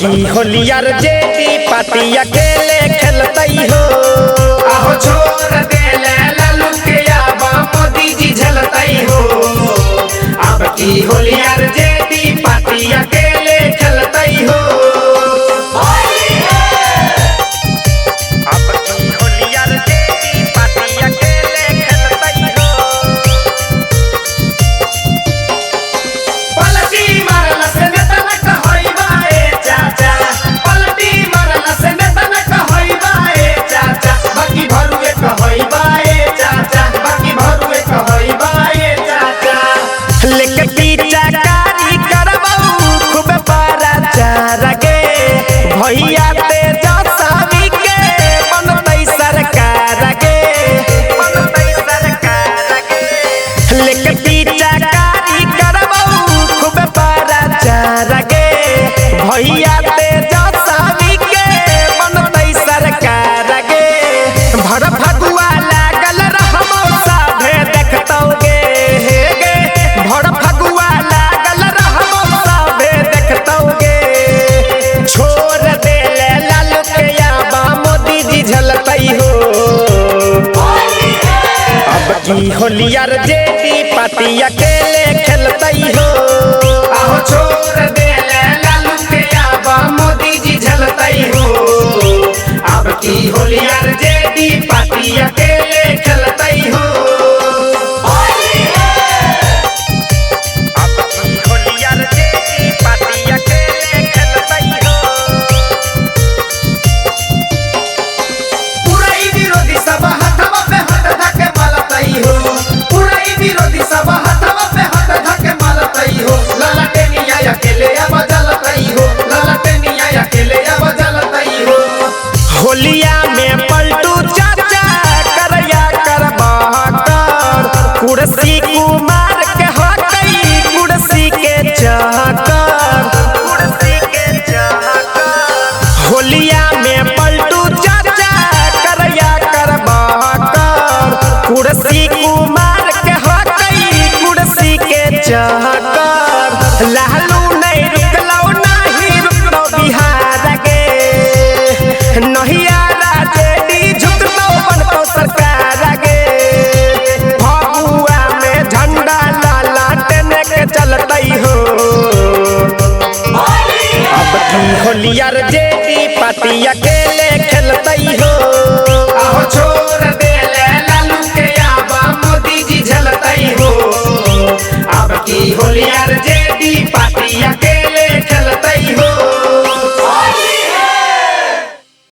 की holier JD party अकेले खेलतई हो। आहो छोड़ देले लालू के आबा मोदी जी झलतई हो। अब की होलियर जेडी पार्टी अकेले खेलतई हो। अब की होलियर जेडी पार्टी अकेले खेलतई हो। पलटी मारल से नेता न कहइबा ए चाचा, पलटी मारल से नेता न कहइबा ए चाचा, बाकी भरुए कहइबा ए चाचा, बाकी भरुए कहइबा ए चाचा। लेके पीछा कारी करबऊ खूब पारा चारा गे भैया तेजस्वी के बनतई सरकार गे, बनतई सरकार गे। लेके पीछा कारी करबऊ खूब पारा चारा गे भैया तेजस्वी के बनतई सरकार गे। भर फगुआ लागल रहबो साभे देखतौ गे गे, भर फगुआ लागल रहबो साभे देखतौ गे। छोड़ देले लालू के आबा मोदी जी झलतई हो। अब की होलियर जेडी पार्टी अकेले खेलतई हो। आहो छोड़ देले लालू के आबा मोदी जी झलतई हो। अब की होलियर जेडी पार्टी अकेले खेलतई हो। अब की होलियर जेडी पार्टी अकेले खेलतई हो। पुराई विरोधी सब हथवा पे हाथ धके मलतई हो। पुराई विरोधी सब हथवा पे हाथ धके मलतई हो। ललटेनिया अकेले अब जलतई हो। ललटेनिया अकेले अब जलतई हो। होलिया में पलटू चाचा करया करबहकर कुर्सी कुमार के हकई कुर्सी के चहकर, कुर्सी के चहकर। होलिया में पलटू चाचा करया करबहकर कुर्सी कुमार के हकई कुर्सी के चहकर। लालू नहीं रुकलौ नहीं रुकलौ बिहार गे, नहिया जेडी झुकलौ बनतौ सरकार गे। फगुआ में झंडा लाला टेने के चलतई हो। अब की होलियर जेडी पार्टी अकेले